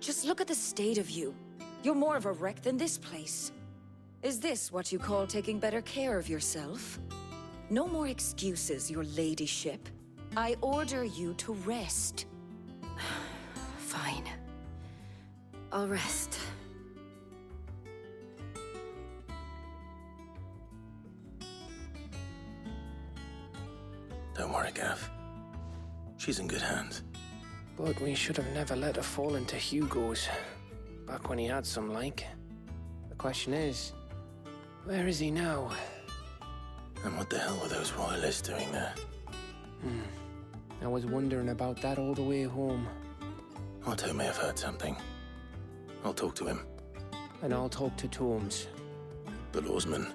Just look at the state of you. You're more of a wreck than this place. Is this what you call taking better care of yourself? No more excuses, your ladyship. I order you to rest. Fine. I'll rest. Don't worry, Gav. She's in good hands. But we should have never let her fall into Hugo's. Back when he had some like. The question is, where is he now? And what the hell were those royalists doing there? I was wondering about that all the way home. Otto may have heard something. I'll talk to him. And I'll talk to Tomes. The lawsman.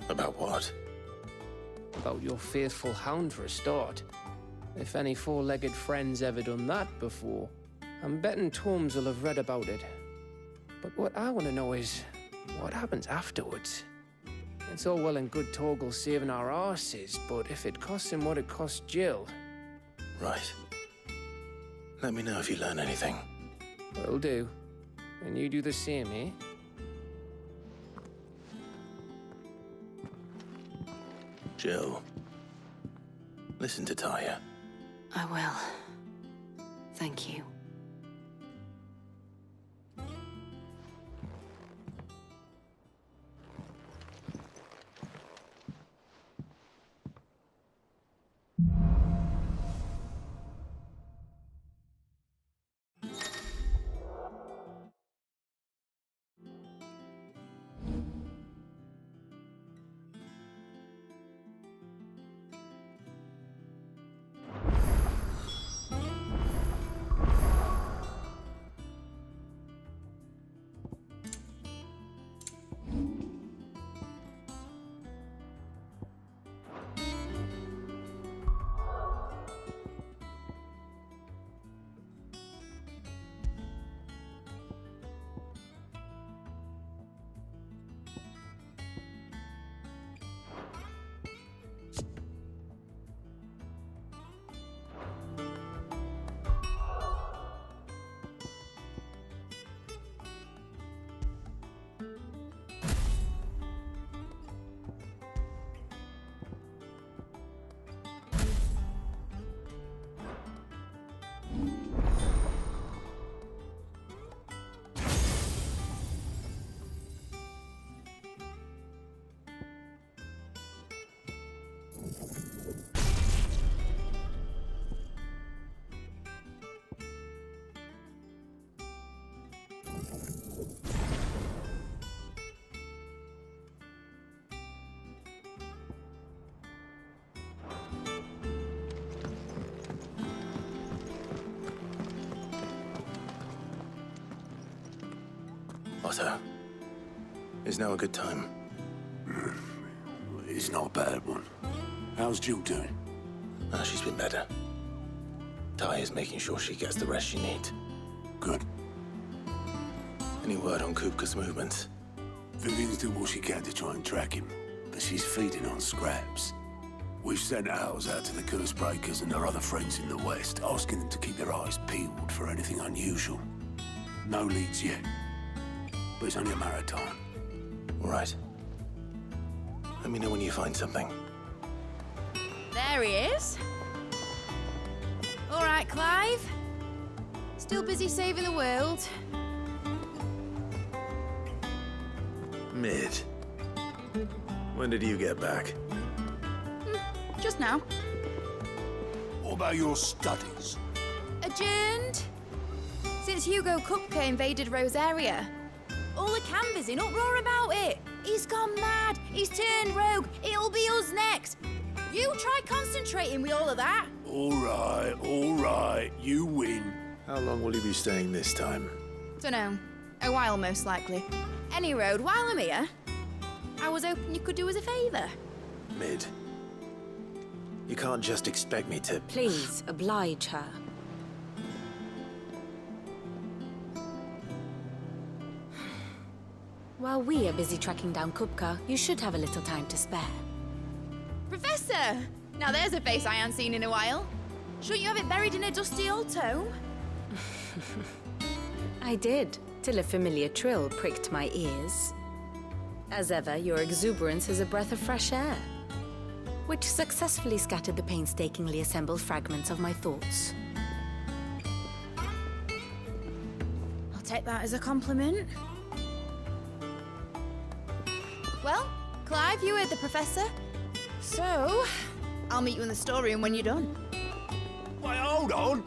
About what? About your faithful hound for a start. If any four-legged friend's ever done that before, I'm betting Tomes will have read about it. But what I want to know is, what happens afterwards? It's all well and good Torgal saving our arses, but if it costs him what it cost Jill... Right. Let me know if you learn anything. Will do. And you do the same, eh? Jill. Listen to Taya. I will. Thank you. Otto, is now a good time? It's not a bad one. How's Jill doing? She's been better. Taya's making sure she gets the rest she needs. Good. Any word on Kupka's movements? Vivian's doing what she can to try and track him, but she's feeding on scraps. We've sent ours out to the curse breakers and their other friends in the west, asking them to keep their eyes peeled for anything unusual. No leads yet, but it's only a matter of time. All right. Let me know when you find something. There he is. All right, Clive. Still busy saving the world. Mid. When did you get back? Just now. What about your studies? Adjourned. Since Hugo Kupka invaded Rosaria. All the camp is in uproar about it. He's gone mad. He's turned rogue. It'll be us next. You try concentrating with all of that. All right. You win. How long will you be staying this time? Dunno. A while, most likely. Any road, while I'm here, I was hoping you could do us a favour. Mid. You can't just expect me to... Please, oblige her. While we are busy tracking down Kupka, you should have a little time to spare. Professor! Now there's a face I haven't seen in a while. Shouldn't you have it buried in a dusty old tome? I I did, till a familiar trill pricked my ears. As ever, your exuberance is a breath of fresh air, which successfully scattered the painstakingly assembled fragments of my thoughts. I'll take that as a compliment. Well, Clive, you heard the Professor. So, I'll meet you in the storeroom when you're done. Wait, hold on!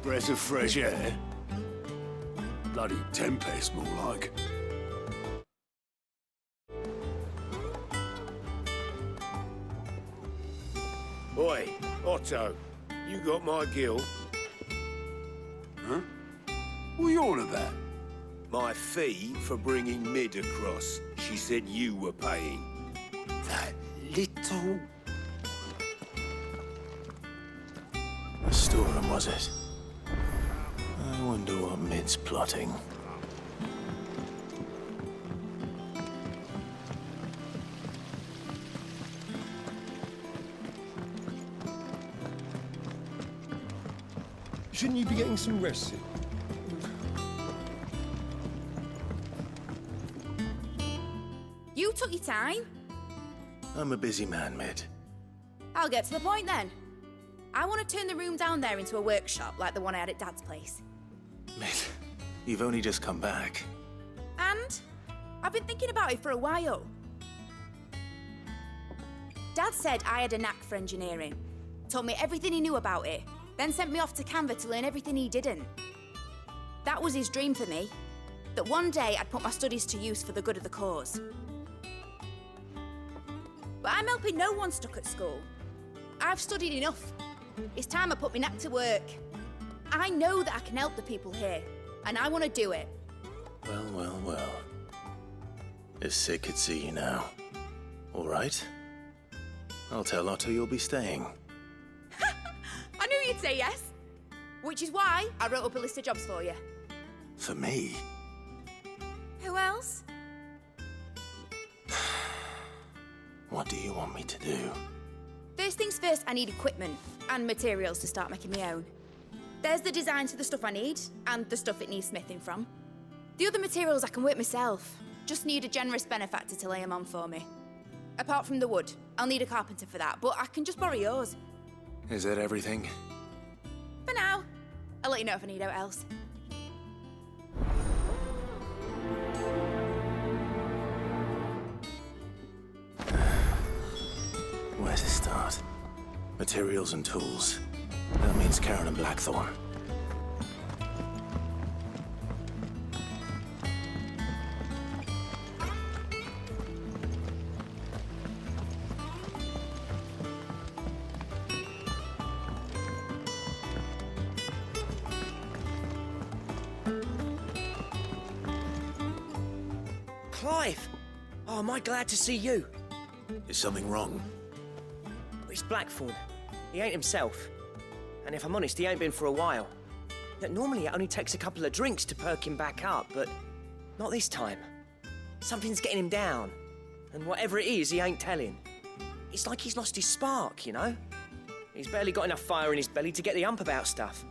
Breath of fresh air? Bloody tempest, more like. Oi, Otto, you got my gill? Huh? What are you on about? My fee for bringing Mid across. She said you were paying. That little... A storeroom, was it? I wonder what Mid's plotting. Shouldn't you be getting some rest soon? You took your time. I'm a busy man, Mid. I'll get to the point then. I want to turn the room down there into a workshop like the one I had at Dad's place. Mid, you've only just come back. And I've been thinking about it for a while. Dad said I had a knack for engineering, told me everything he knew about it, then sent me off to Canva to learn everything he didn't. That was his dream for me, that one day I'd put my studies to use for the good of the cause. But I'm helping no one stuck at school. I've studied enough. It's time I put my knack to work. I know that I can help the people here, and I want to do it. Well, well, well. If Sid could see you now. All right. I'll tell Otto you'll be staying. I knew you'd say yes. Which is why I wrote up a list of jobs for you. For me? Who else? What do you want me to do? First things first, I need equipment and materials to start making my own. There's the designs for the stuff I need and the stuff it needs smithing from. The other materials I can work myself. Just need a generous benefactor to lay them on for me. Apart from the wood, I'll need a carpenter for that, but I can just borrow yours. Is that everything? For now. I'll let you know if I need out else. Where to start? Materials and tools. That means Karen and Blackthorn. Clive! Oh, am I glad to see you? Is something wrong? It's Blackthorn. He ain't himself. And if I'm honest, he ain't been for a while. Yet normally it only takes a couple of drinks to perk him back up, but not this time. Something's getting him down. And whatever it is, he ain't telling. It's like he's lost his spark, you know? He's barely got enough fire in his belly to get the ump about stuff.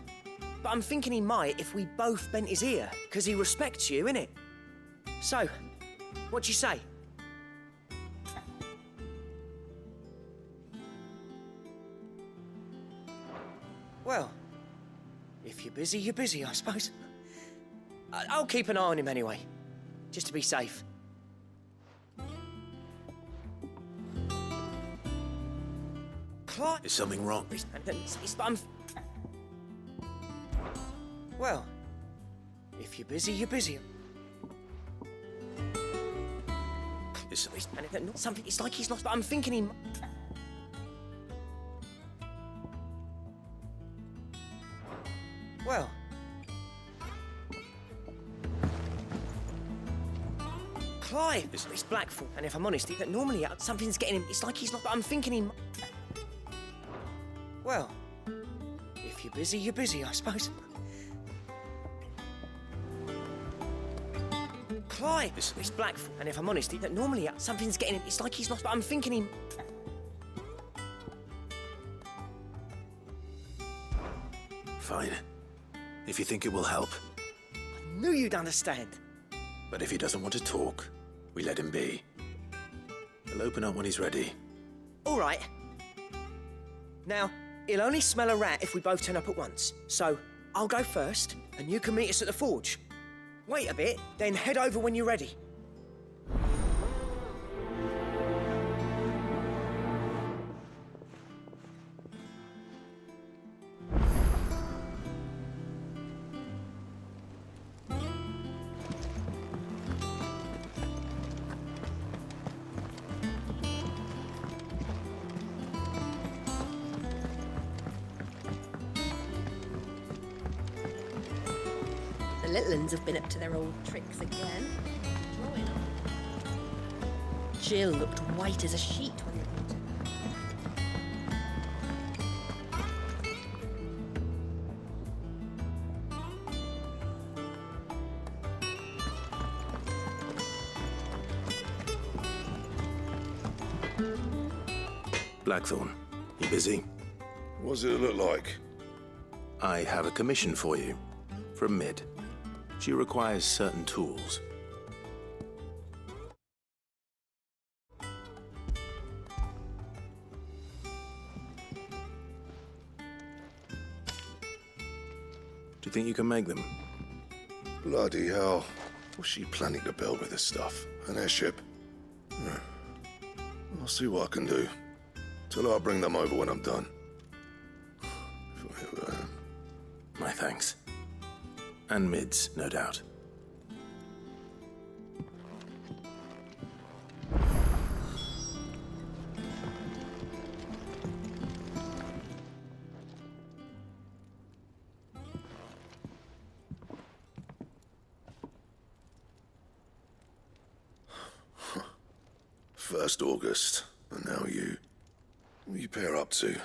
But I'm thinking he might if we both bent his ear, because he respects you, innit? So, what you say? Well, if you're busy, I suppose. I'll keep an eye on him anyway, just to be safe. Clive... Is something wrong? Well, if you're busy. Is Something, it's like he's lost, but I'm thinking he... Well... Clive! It's Blackthorn, and if I'm honest, normally something's getting him... It's like he's not... But I'm thinking he... Well... If you're busy, I suppose. Clive! It's Blackthorn, and if I'm honest, normally something's getting him... It's like he's lost... But I'm thinking he... Fine. if you think it will help. I knew you'd understand. But if he doesn't want to talk, we let him be. He'll open up when he's ready. All right. Now, he'll only smell a rat if we both turn up at once. So, I'll go first, and you can meet us at the forge. Wait a bit, then head over when you're ready. The little uns have been up to their old tricks again. Drawing on. Jill looked white as a sheet when they brought her. Blackthorn, you busy? What does it look like? I have a commission for you. From Mid. She requires certain tools. Do you think you can make them? Bloody hell. What's she planning to build with this stuff? An airship? I'll see what I can do. Tell her I'll bring them over when I'm done. My thanks. And Mid's, no doubt. First August, and now you. What are you pair up to?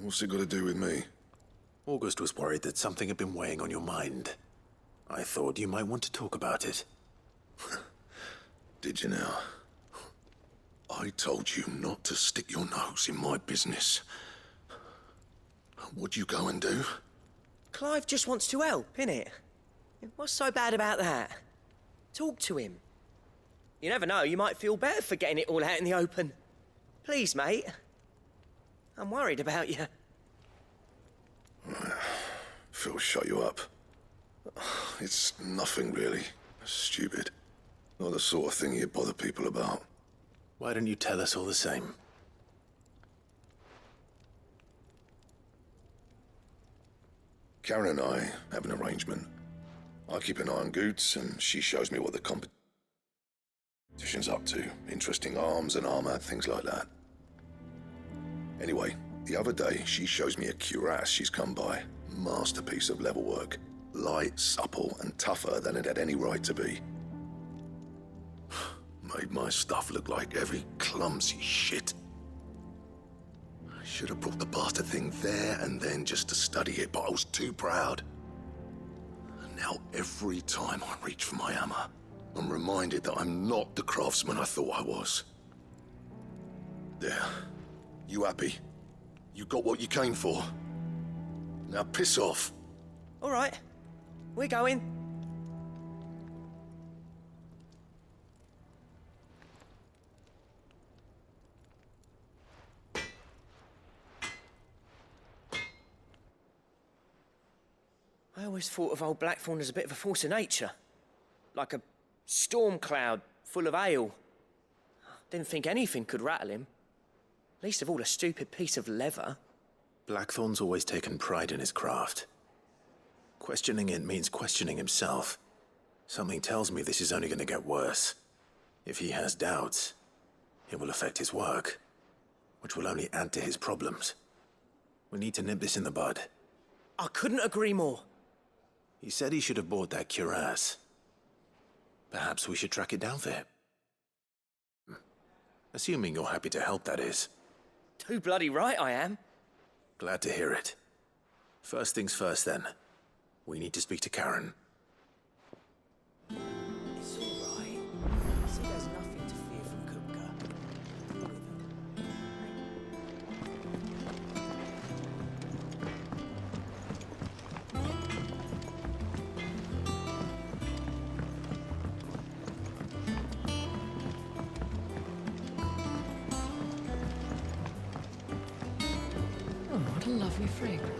What's it got to do with me? August was worried that something had been weighing on your mind. I thought you might want to talk about it. Did you now? I told you not to stick your nose in my business. What'd you go and do? Clive just wants to help, innit? What's so bad about that? Talk to him. You never know, you might feel better for getting it all out in the open. Please, mate. I'm worried about you. Phil shut you up. It's nothing really. Stupid. Not the sort of thing you bother people about. Why don't you tell us all the same? Karen and I have an arrangement. I keep an eye on Goots, and she shows me what the competition's up to. Interesting arms and armor, things like that. Anyway, the other day, she shows me a cuirass she's come by. Masterpiece of level work. Light, supple, and tougher than it had any right to be. Made my stuff look like heavy, clumsy shit. I should have brought the bastard thing there and then just to study it, but I was too proud. And now every time I reach for my hammer, I'm reminded that I'm not the craftsman I thought I was. There. You happy? You got what you came for. Now piss off. All right, we're going. I always thought of old Blackthorn as a bit of a force of nature. Like a storm cloud full of ale. Didn't think anything could rattle him. Least of all a stupid piece of leather. Blackthorn's always taken pride in his craft. Questioning it means questioning himself. Something tells me this is only going to get worse. If he has doubts, it will affect his work, which will only add to his problems. We need to nip this in the bud. I couldn't agree more. He said he should have bought that cuirass. Perhaps we should track it down for him. Assuming you're happy to help, that is. Too bloody right I am. Glad to hear it. First things first, then. We need to speak to Karen. It's all right. See, there's nothing to fear from Kupka. With her. lovely fragrance.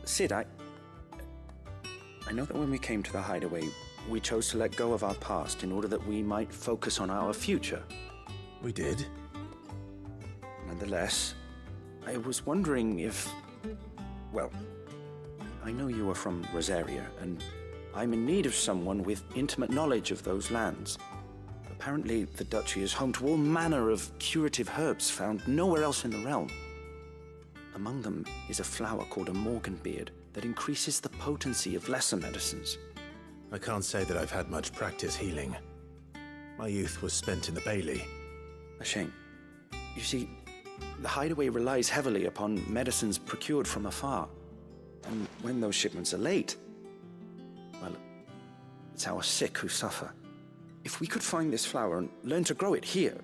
Sid, I know that when we came to the hideaway, we chose to let go of our past in order that we might focus on our future. We did. Nonetheless, I was wondering if... Well, I know you are from Rosaria, and I'm in need of someone with intimate knowledge of those lands. Apparently, the duchy is home to all manner of curative herbs found nowhere else in the realm. Among them is a flower called a morganbeard that increases the potency of lesser medicines. I can't say that I've had much practice healing. My youth was spent in the Bailey. A shame. You see, the hideaway relies heavily upon medicines procured from afar. And when those shipments are late, well, it's our sick who suffer. If we could find this flower and learn to grow it here,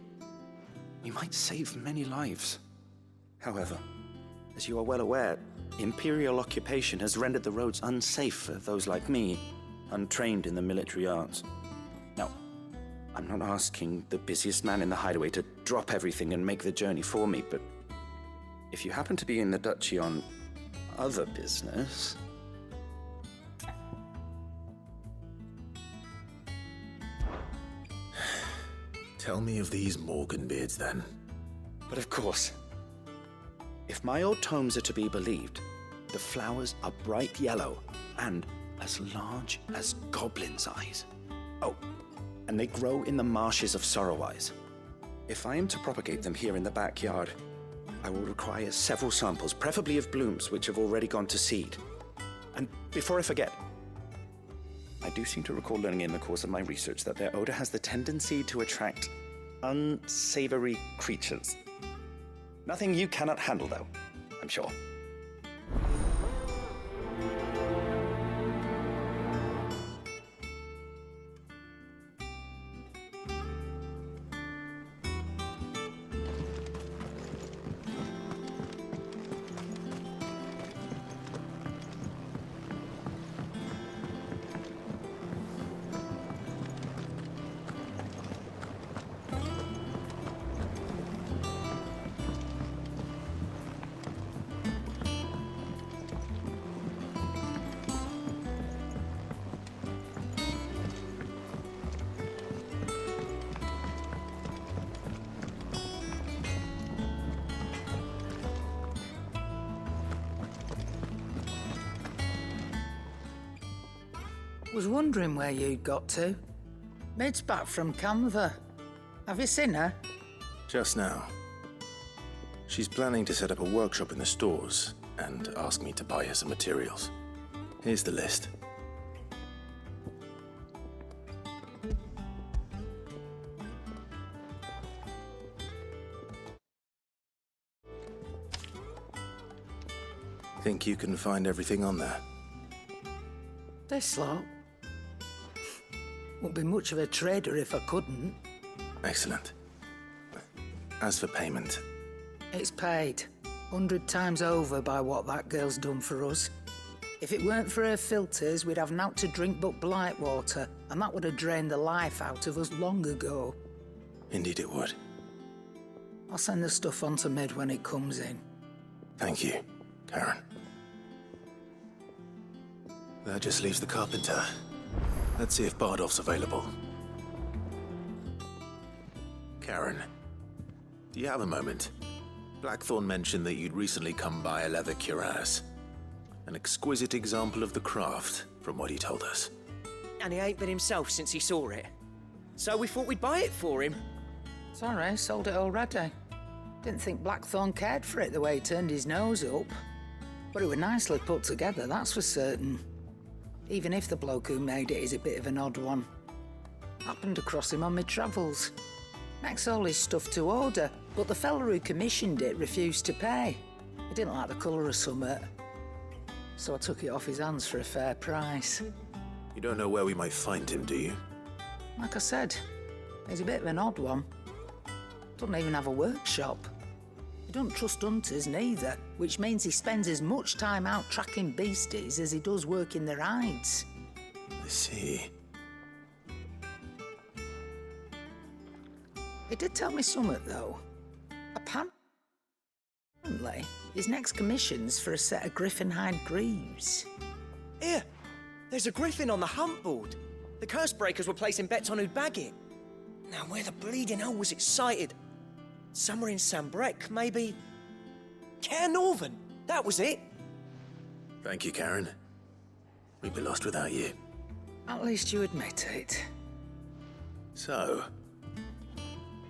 we might save many lives. However, as you are well aware, imperial occupation has rendered the roads unsafe for those like me, untrained in the military arts. Now, I'm not asking the busiest man in the hideaway to drop everything and make the journey for me, but if you happen to be in the duchy on other business... Tell me of these morganbeards, then. But of course. If my old tomes are to be believed, the flowers are bright yellow and as large as goblins' eyes. Oh, and they grow in the marshes of Sorrowise. If I am to propagate them here in the backyard, I will require several samples, preferably of blooms which have already gone to seed. And before I forget, I do seem to recall learning in the course of my research that their odor has the tendency to attract unsavory creatures. Nothing you cannot handle, though, I'm sure. Was wondering where you'd got to. Mid's back from Canva. Have you seen her? Just now. She's planning to set up a workshop in the stores and ask me to buy her some materials. Here's the list. Think you can find everything on there? This lot. Wouldn't be much of a trader if I couldn't. Excellent. As for payment... It's paid. 100 times over by what that girl's done for us. If it weren't for her filters, we'd have naught to drink but blight water, and that would have drained the life out of us long ago. Indeed it would. I'll send the stuff on to Mid when it comes in. Thank you, Karen. That just leaves the carpenter. Let's see if Bardolph's available. Karen, do you have a moment? Blackthorn mentioned that you'd recently come by a leather cuirass. An exquisite example of the craft, from what he told us. And he ain't been himself since he saw it. So we thought we'd buy it for him. Sorry, sold it already. Didn't think Blackthorn cared for it the way he turned his nose up. But it was nicely put together, that's for certain. Even if the bloke who made it is a bit of an odd one. Happened across him on my travels. Makes all his stuff to order, but the fella who commissioned it refused to pay. He didn't like the colour of summit. So I took it off his hands for a fair price. You don't know where we might find him, do you? Like I said, he's a bit of an odd one. Doesn't even have a workshop. He don't trust hunters neither, which means he spends as much time out tracking beasties as he does working their hides. I see. He did tell me something, though. Apparently, his next commission's for a set of griffin hide greaves. Here, there's a griffin on the hunt board. The curse breakers were placing bets on who'd bag it. Now, where the bleeding hell was it sighted? Somewhere in Sambrec, maybe... Care Northern, that was it. Thank you, Karen. We'd be lost without you. At least you admit it. So,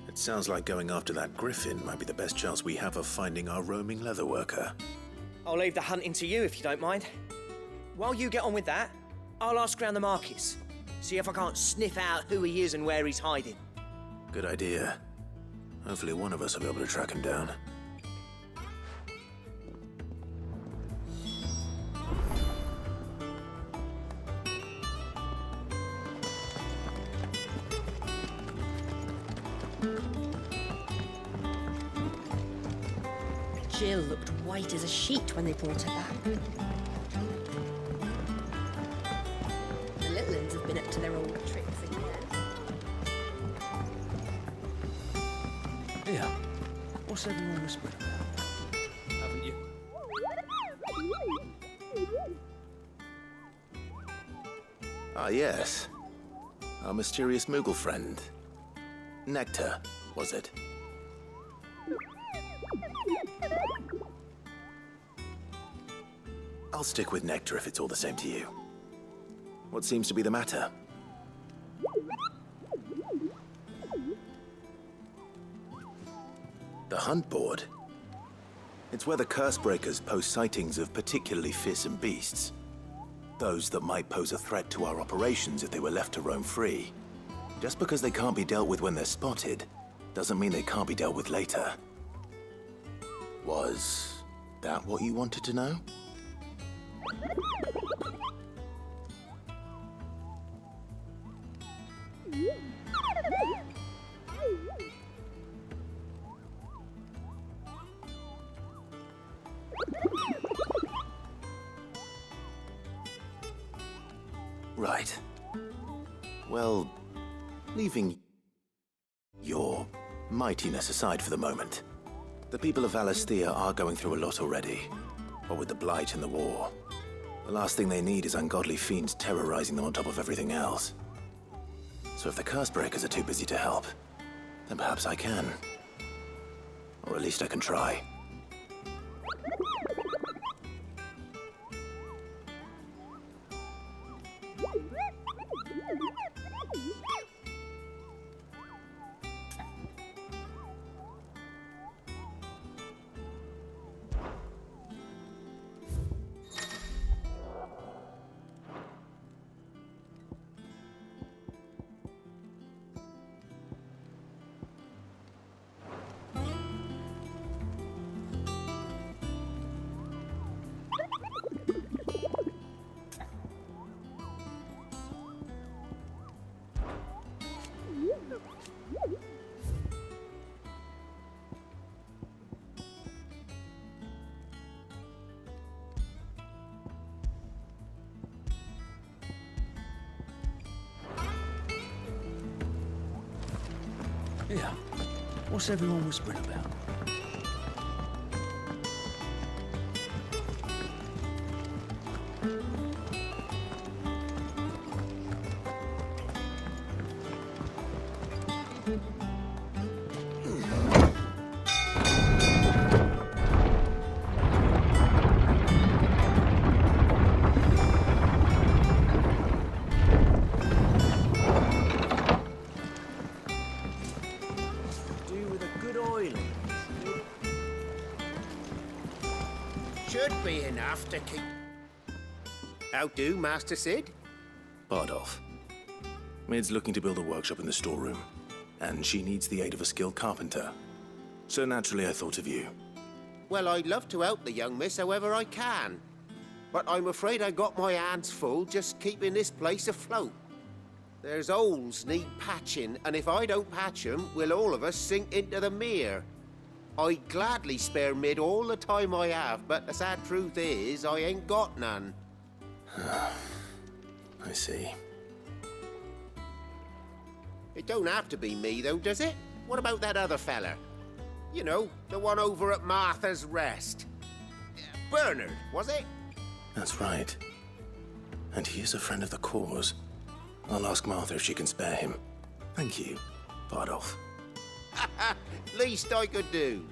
it sounds like going after that griffin might be the best chance we have of finding our roaming leatherworker. I'll leave the hunting to you if you don't mind. While you get on with that, I'll ask around the markets. See if I can't sniff out who he is and where he's hiding. Good idea. Hopefully one of us will be able to track him down. Jill looked white as a sheet when they brought her back. The little ones have been up to their old tricks again. Yeah. What's everyone whispering about? Haven't you? Ah, yes. Our mysterious Moogle friend. Nectar, was it? I'll stick with Nectar if it's all the same to you. What seems to be the matter? The hunt board? It's where the curse breakers post sightings of particularly fearsome beasts. Those that might pose a threat to our operations if they were left to roam free. Just because they can't be dealt with when they're spotted, doesn't mean they can't be dealt with later. Was that what you wanted to know? Right. Well, leaving your mightiness aside for the moment, the people of Valisthea are going through a lot already. What with the Blight and the war, the last thing they need is ungodly fiends terrorizing them on top of everything else. So if the curse breakers are too busy to help, then perhaps I can. Or at least I can try. Yeah. What's everyone whispering about? Should be enough to keep... How do, Master Sid? Bardolph. Mid's looking to build a workshop in the storeroom, and she needs the aid of a skilled carpenter. So naturally I thought of you. Well, I'd love to help the young miss however I can. But I'm afraid I got my hands full just keeping this place afloat. There's holes need patching, and if I don't patch them, we'll all of us sink into the mere. I'd gladly spare Mid all the time I have, but the sad truth is, I ain't got none. I see. It don't have to be me, though, does it? What about that other fella? You know, the one over at Martha's Rest. Bernard, was it? That's right. And he is a friend of the cause. I'll ask Martha if she can spare him. Thank you, Bardolph. Least I could do.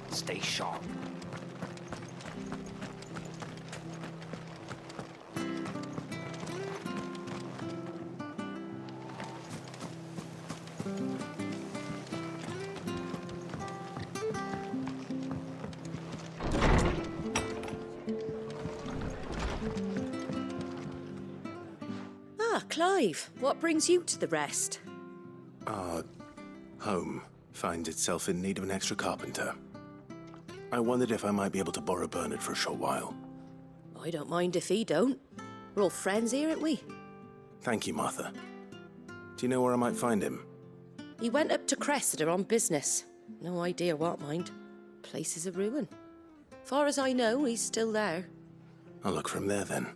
Stay sharp. Ah, Clive, what brings you to the Rest? Our home finds itself in need of an extra carpenter. I wondered if I might be able to borrow Bernard for a short while. I don't mind if he don't. We're all friends here, aren't we? Thank you, Martha. Do you know where I might find him? He went up to Cressida on business. No idea what, mind. Place is a ruin. Far as I know, he's still there. I'll look for him there, then.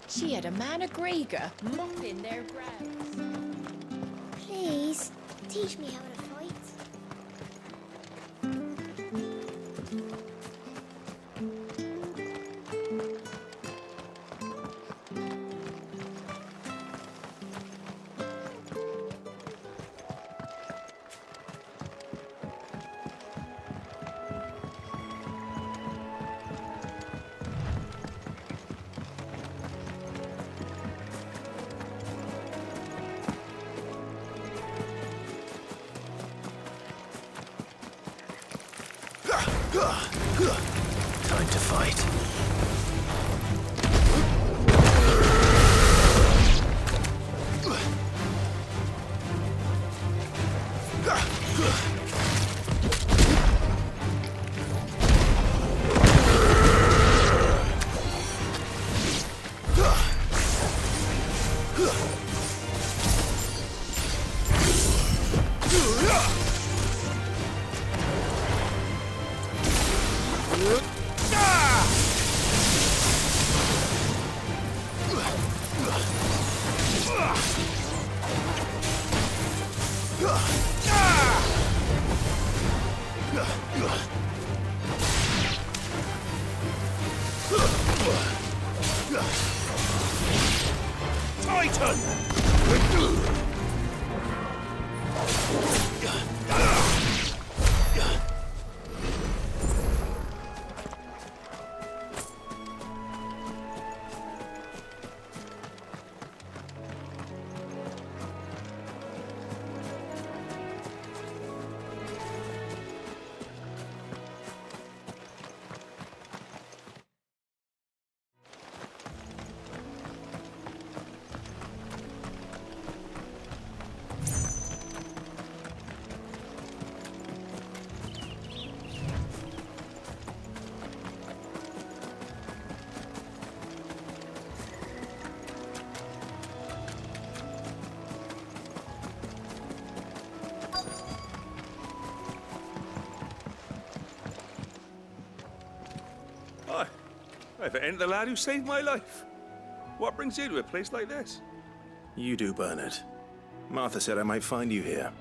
She had a man of Gregor mopping their grounds. Please, teach me how to fight. Time to fight. If it ain't the lad who saved my life. What brings you to a place like this? You do, Bernard. Martha said I might find you here.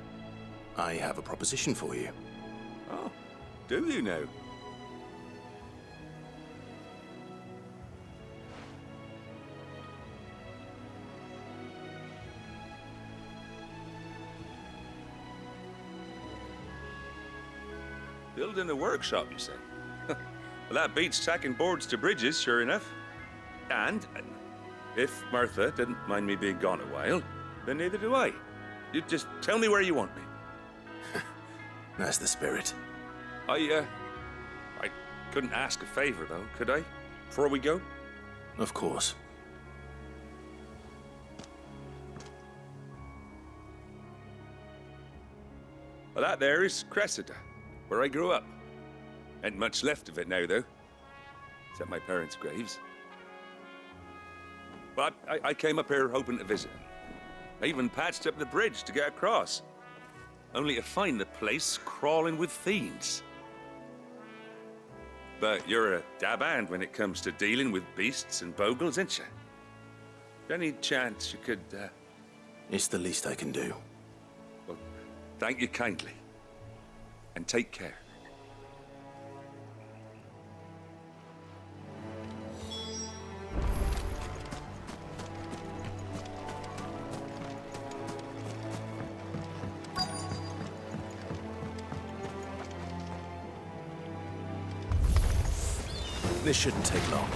I have a proposition for you. Oh, do you now? Building a workshop, you say? Well, that beats tacking boards to bridges, sure enough. And if Martha didn't mind me being gone a while, then neither do I. You just tell me where you want me. That's the spirit. I couldn't ask a favor, though, could I? Before we go? Of course. Well, that there is Cressida, where I grew up. Ain't much left of it now, though. Except my parents' graves. But I came up here hoping to visit. I even patched up the bridge to get across. Only to find the place crawling with fiends. But you're a dab hand when it comes to dealing with beasts and bogles, ain't you? Any chance you could, It's the least I can do. Well, thank you kindly. And take care. This shouldn't take long.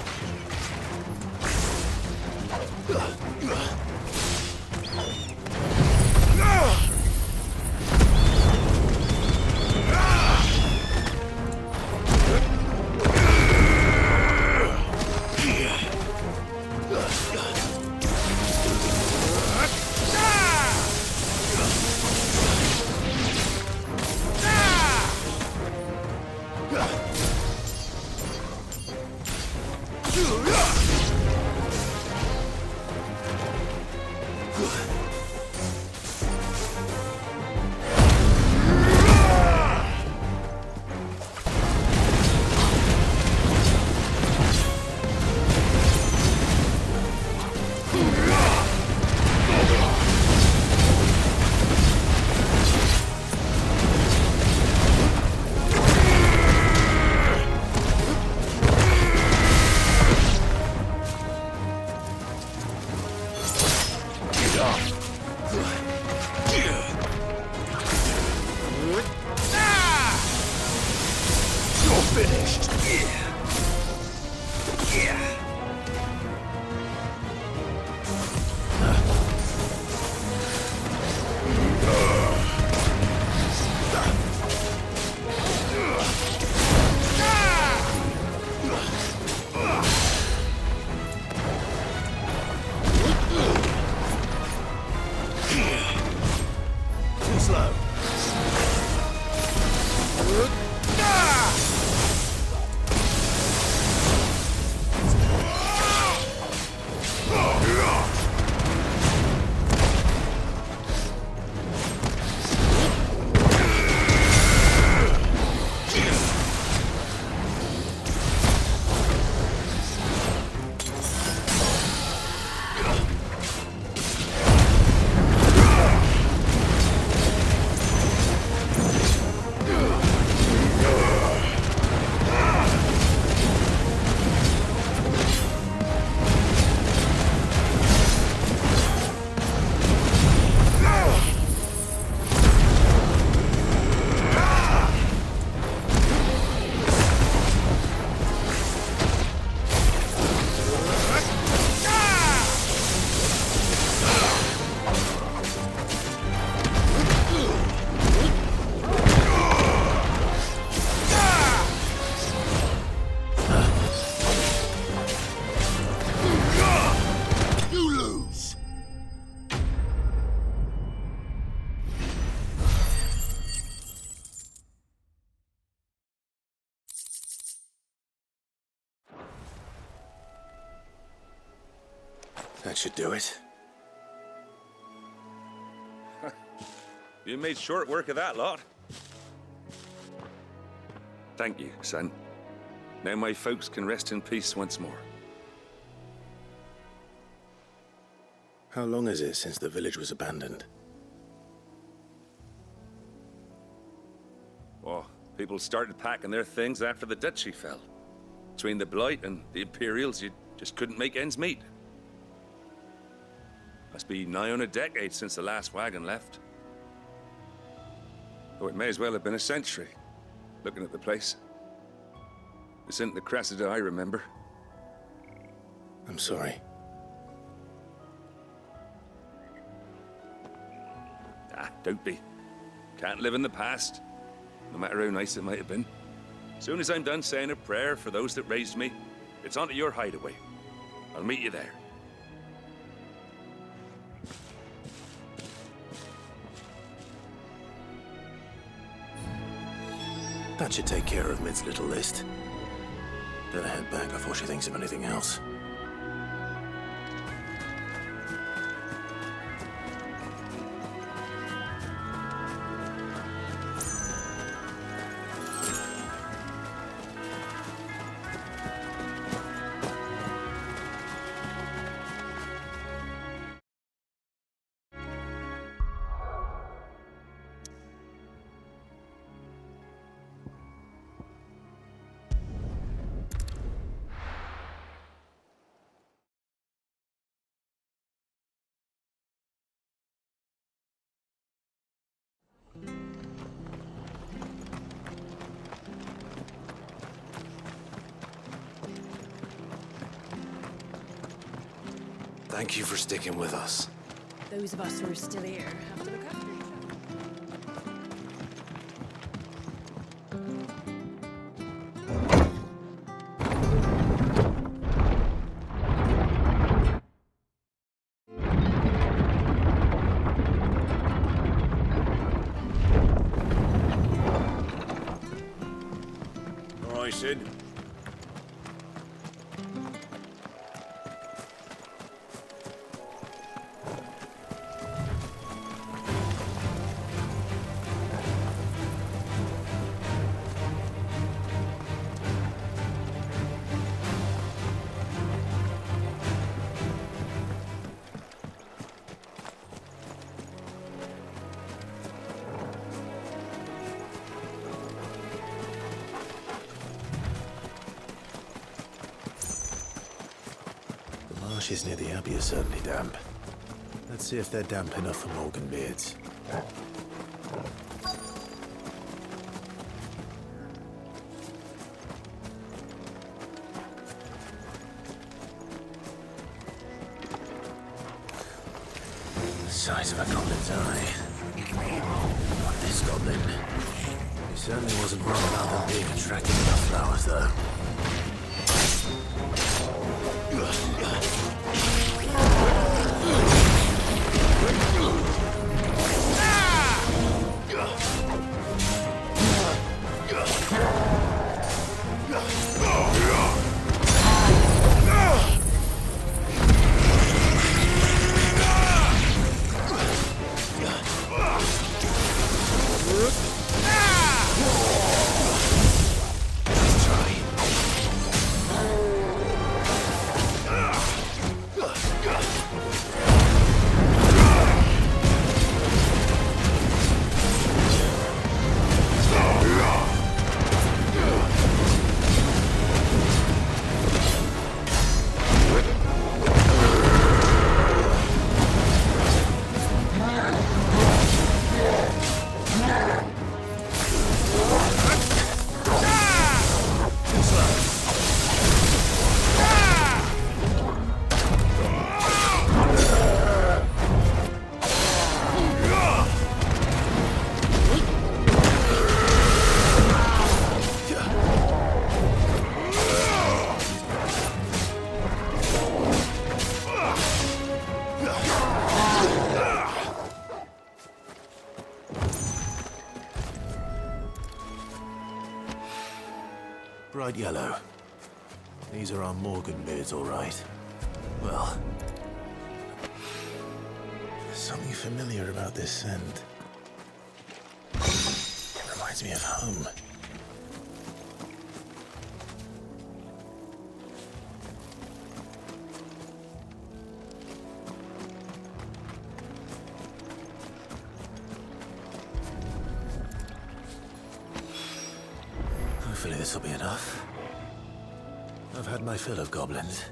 That should do it. You made short work of that lot. Thank you, son. Now my folks can rest in peace once more. How long is it since the village was abandoned? People started packing their things after the duchy fell. Between the Blight and the Imperials, you just couldn't make ends meet. Must be nigh on a decade since the last wagon left. Oh, it may as well have been a century, looking at the place. This isn't the Cressida I remember. I'm sorry. Don't be. Can't live in the past, no matter how nice it might have been. As soon as I'm done saying a prayer for those that raised me, it's onto your hideaway. I'll meet you there. That should take care of Mid's little list. Better head back before she thinks of anything else. Thank you for sticking with us. Those of us who are still here have to look after each All right, Sid. The marshes near the Abbey are certainly damp. Let's see if they're damp enough for Morgan beards. The size of a goblin's eye. Not this goblin. He certainly wasn't wrong about them being attracted to the flowers, though. Bright yellow. These are our Morgan beards, all right. Well, there's something familiar about this scent. It reminds me of home. This'll be enough. I've had my fill of goblins.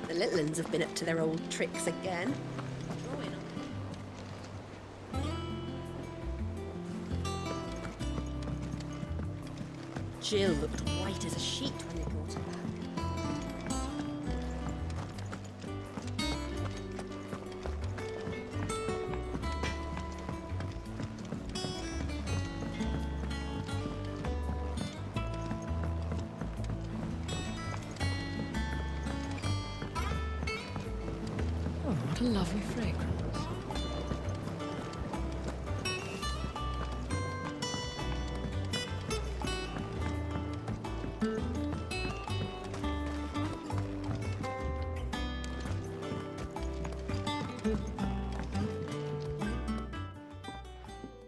The little ones have been up to their old tricks again. Jill looked white as a sheet when they brought her back. Oh, what a lovely fragrance.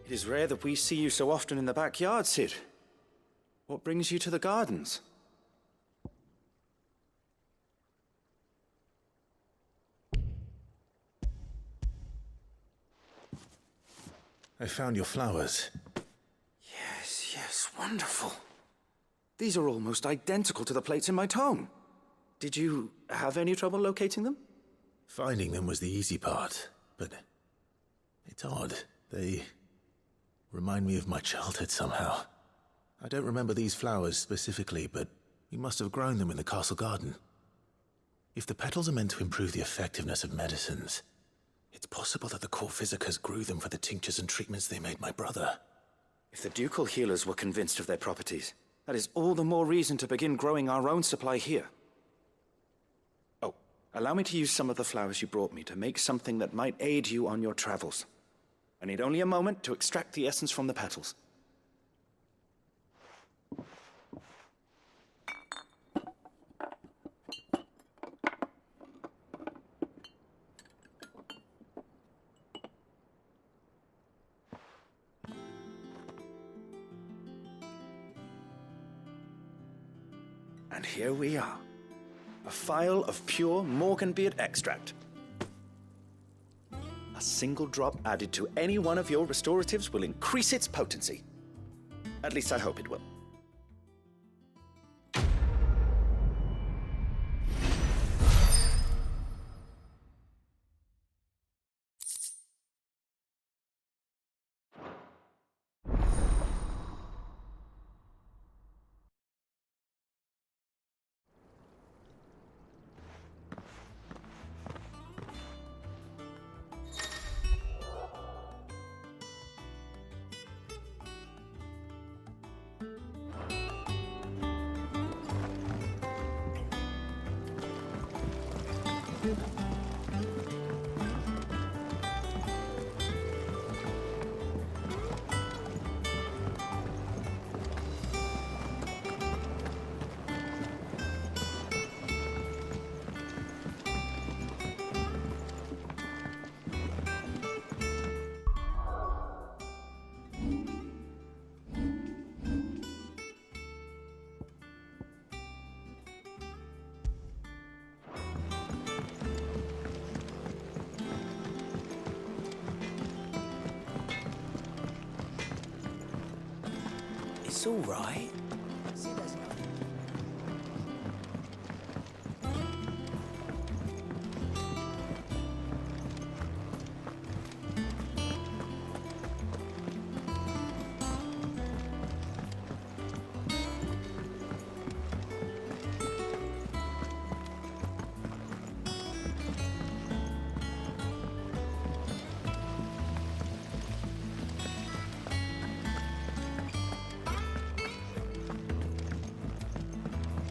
It is rare that we see you so often in the backyard, Sid. What brings you to the gardens? I found your flowers. Yes, wonderful. These are almost identical to the plates in my tome. Did you have any trouble locating them? Finding them was the easy part, but it's odd. They remind me of my childhood somehow. I don't remember these flowers specifically, but we must have grown them in the castle garden. If the petals are meant to improve the effectiveness of medicines, it's possible that the court physicers grew them for the tinctures and treatments they made my brother. If the ducal healers were convinced of their properties, that is all the more reason to begin growing our own supply here. Oh, allow me to use some of the flowers you brought me to make something that might aid you on your travels. I need only a moment to extract the essence from the petals. And here we are. A phial of pure Morganbeard extract. A single drop added to any one of your restoratives will increase its potency. At least I hope it will. It's all right. See, there's nothing.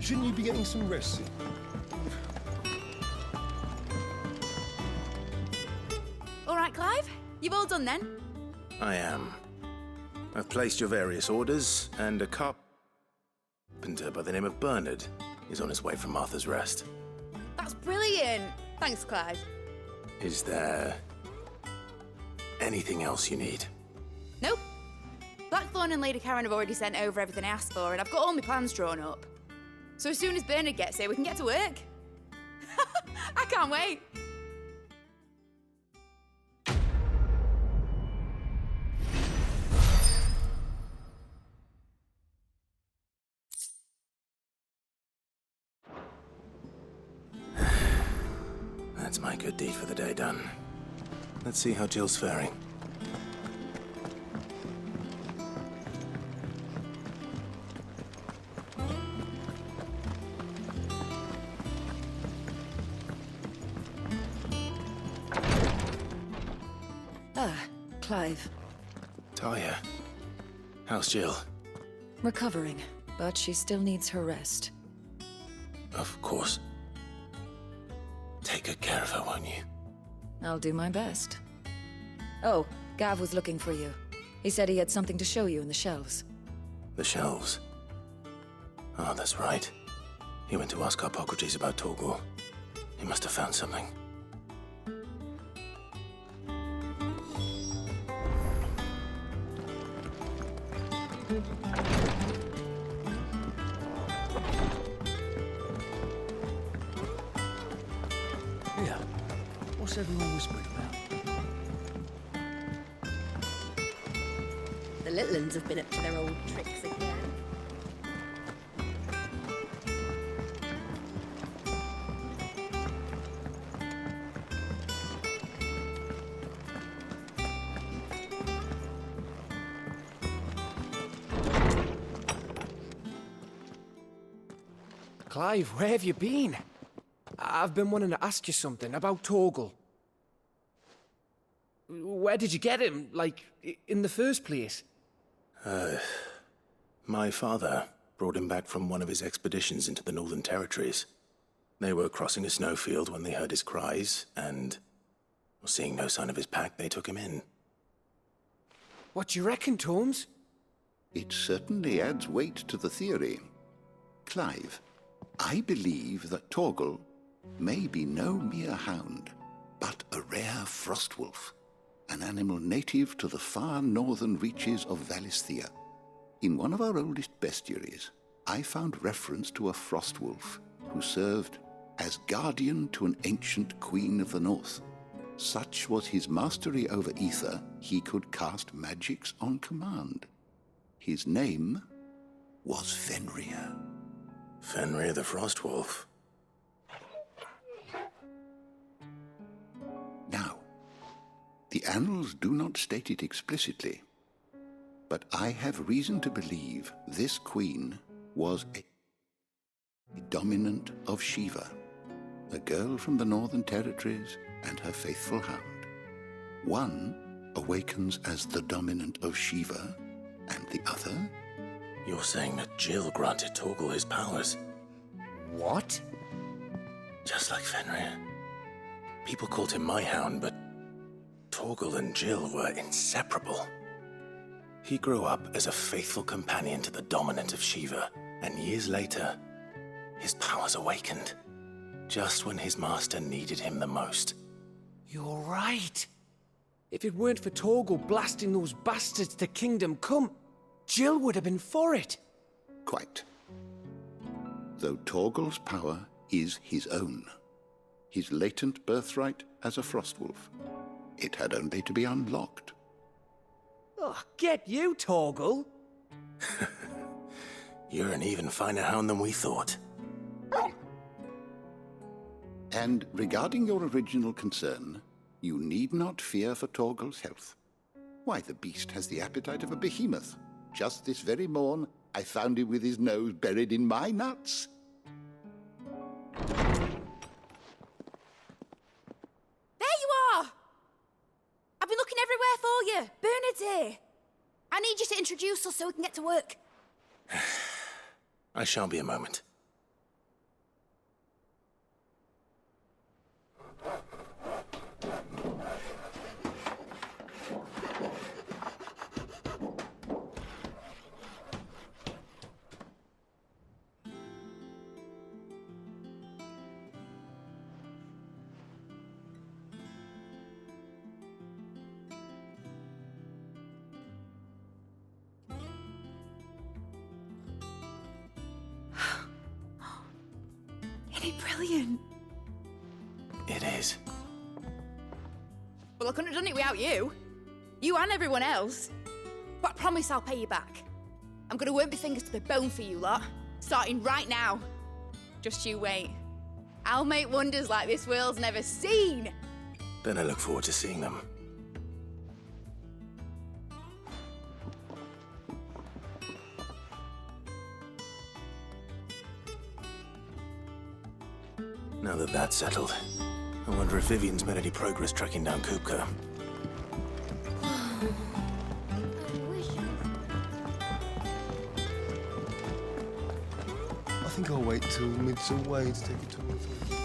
Shouldn't you be getting some rest? All right, Clive? You've all done then? I am. I've placed your various orders, and a carpenter by the name of Bernard is on his way from Martha's Rest. That's brilliant. Thanks, Clive. Is there anything else you need? Nope. Blackthorn and Lady Karen have already sent over everything I asked for, and I've got all my plans drawn up. So as soon as Bernard gets here, we can get to work. I can't wait. That's my good deed for the day done. Let's see how Jill's faring. Clive. Talia, how's Jill? Recovering, but she still needs her rest. Of course. Take good care of her, won't you? I'll do my best. Oh, Gav was looking for you. He said he had something to show you in the shelves. The shelves? Oh, that's right. He went to ask Harpocrates about Torgal. He must have found something. Yeah. What's everyone whispering about? The little ones have been up to their old tricks again. Clive, where have you been? I've been wanting to ask you something about Torgal. Where did you get him, like, in the first place? My father brought him back from one of his expeditions into the Northern Territories. They were crossing a snowfield when they heard his cries, and, seeing no sign of his pack, they took him in. What do you reckon, Torms? It certainly adds weight to the theory. Clive, I believe that Torgal may be no mere hound, but a rare frostwolf, an animal native to the far northern reaches of Valisthea. In one of our oldest bestiaries, I found reference to a frostwolf who served as guardian to an ancient queen of the north. Such was his mastery over ether, he could cast magics on command. His name was Fenrir. Fenrir the Frostwolf. Now, the annals do not state it explicitly, but I have reason to believe this queen was a dominant of Shiva, a girl from the Northern Territories and her faithful hound. One awakens as the dominant of Shiva, and the other... You're saying that Jill granted Torgal his powers? What? Just like Fenrir. People called him my hound, but Torgal and Jill were inseparable. He grew up as a faithful companion to the dominant of Shiva, and years later, his powers awakened, just when his master needed him the most. You're right. If it weren't for Torgal blasting those bastards to Kingdom Come, Jill would have been for it. Quite. Though Torgal's power is his own, his latent birthright as a frostwolf. It had only to be unlocked. Oh, get you, Torgal! You're an even finer hound than we thought. And regarding your original concern, you need not fear for Torgal's health. Why, the beast has the appetite of a behemoth. Just this very morn, I found him with his nose buried in my nuts. There you are! I've been looking everywhere for you. Bernard's here. I need you to introduce us so we can get to work. I shan't be a moment. Isn't it brilliant? It is. Well, I couldn't have done it without you. You and everyone else. But I promise I'll pay you back. I'm gonna work my fingers to the bone for you lot, starting right now. Just you wait. I'll make wonders like this world's never seen. Then I look forward to seeing them. Now that that's settled, I wonder if Vivian's made any progress tracking down Kupka. I think I'll wait till mid's away to take a tour with you.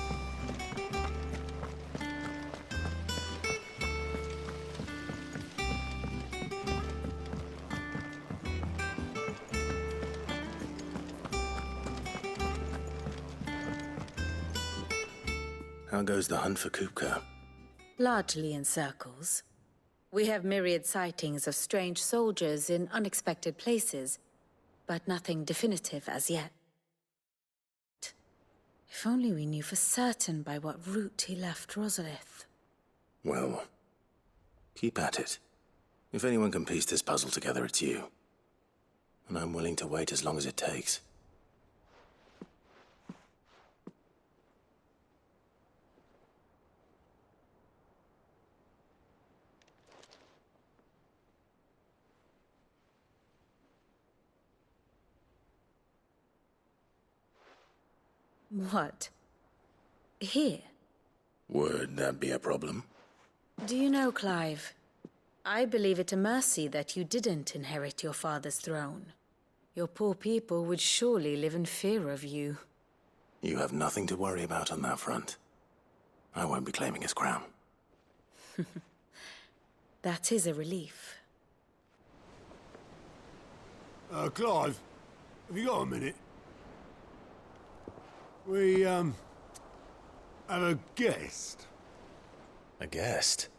How goes the hunt for Kupka? Largely in circles. We have myriad sightings of strange soldiers in unexpected places, but nothing definitive as yet. If only we knew for certain by what route he left Rosalith. Well, keep at it. If anyone can piece this puzzle together, it's you. And I'm willing to wait as long as it takes. What? Here? Would that be a problem? Do you know, Clive, I believe it a mercy that you didn't inherit your father's throne. Your poor people would surely live in fear of you. You have nothing to worry about on that front. I won't be claiming his crown. That is a relief. Clive, have you got a minute? We, have a guest. A guest?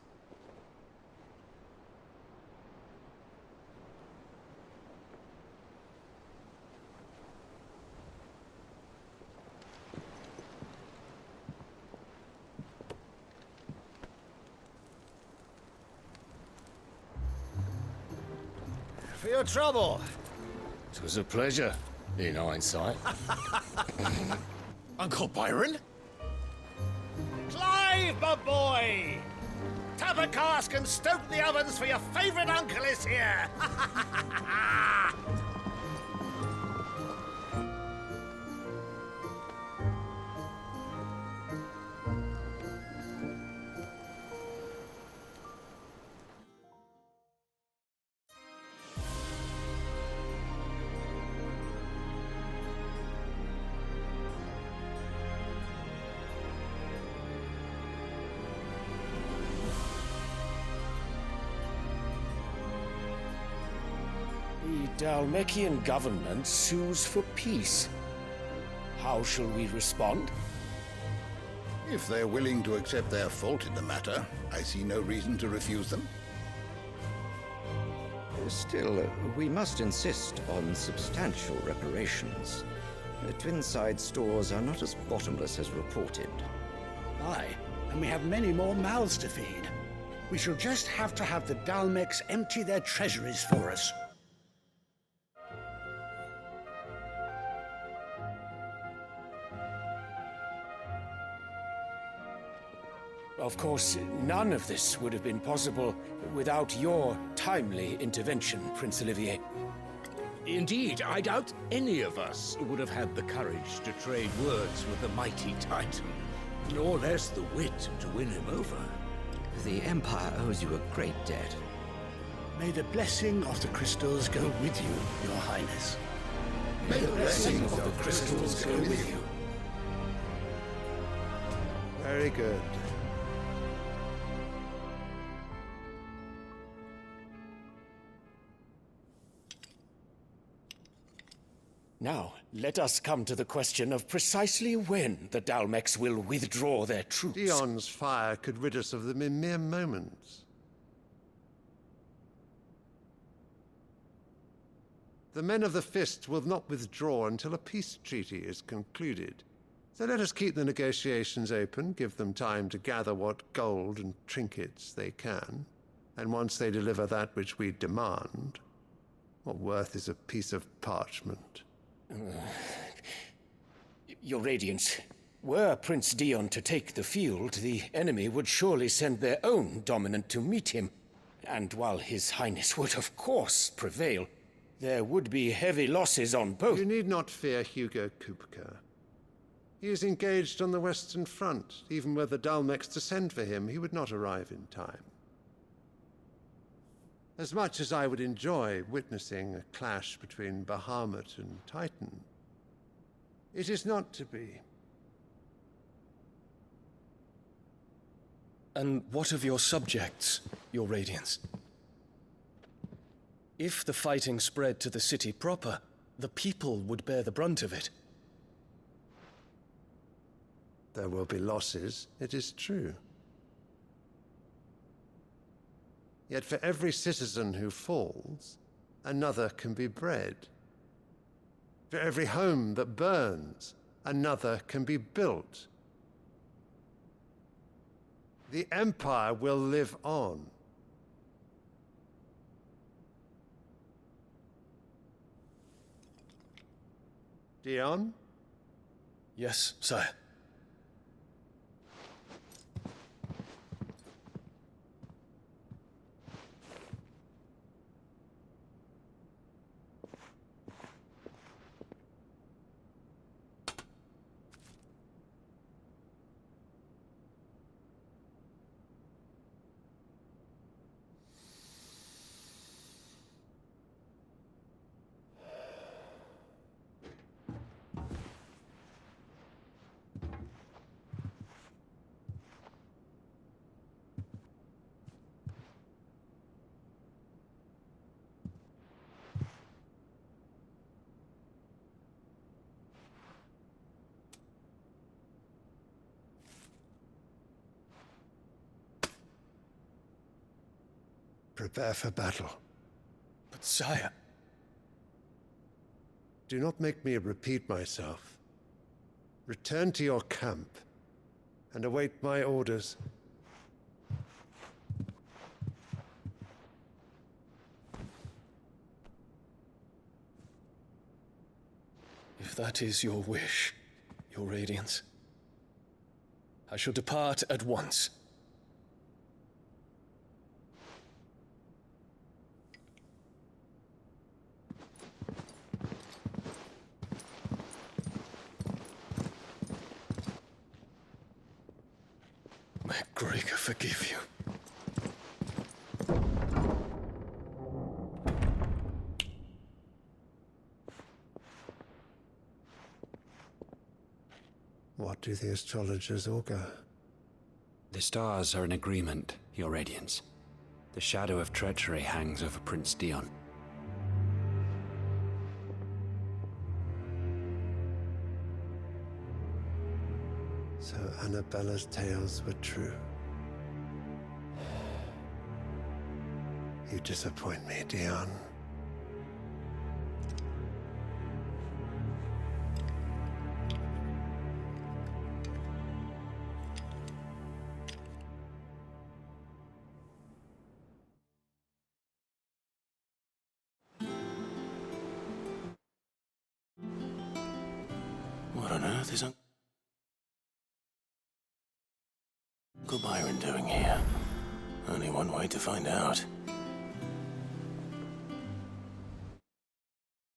For your trouble. It was a pleasure, in hindsight. Uncle Byron? Clive, my boy! Tap a cask and stoke the ovens for your favourite uncle is here! The Dalmekian government sues for peace. How shall we respond? If they're willing to accept their fault in the matter, I see no reason to refuse them. Still, we must insist on substantial reparations. Twinside stores are not as bottomless as reported. Aye, and we have many more mouths to feed. We shall just have to have the Dalmecs empty their treasuries for us. Of course, none of this would have been possible without your timely intervention, Prince Olivier. Indeed, I doubt any of us would have had the courage to trade words with the mighty Titan, nor less the wit to win him over. The Empire owes you a great debt. May the blessing of the crystals go with you, Your Highness. May the blessing of the crystals go with you. Very good. Now, let us come to the question of precisely when the Dalmecs will withdraw their troops. Dion's fire could rid us of them in mere moments. The men of the Fist will not withdraw until a peace treaty is concluded. So let us keep the negotiations open, give them time to gather what gold and trinkets they can, and once they deliver that which we demand, what worth is a piece of parchment? Your Radiance, were Prince Dion to take the field, the enemy would surely send their own dominant to meet him. And while His Highness would of course prevail, there would be heavy losses on both. You need not fear Hugo Kupka. He is engaged on the Western Front. Even were the Dalmex to send for him, he would not arrive in time. As much as I would enjoy witnessing a clash between Bahamut and Titan, it is not to be. And what of your subjects, Your Radiance? If the fighting spread to the city proper, the people would bear the brunt of it. There will be losses, it is true. Yet for every citizen who falls, another can be bred. For every home that burns, another can be built. The Empire will live on. Dion? Yes, sire. Prepare for battle. But sire... Do not make me repeat myself. Return to your camp and await my orders. If that is your wish, Your Radiance, I shall depart at once. May Gregor forgive you. What do the astrologers augur? The stars are in agreement, Your Radiance. The shadow of treachery hangs over Prince Dion. So Annabella's tales were true. You disappoint me, Dion. What on earth is Uncle Byron doing here? Only one way to find out.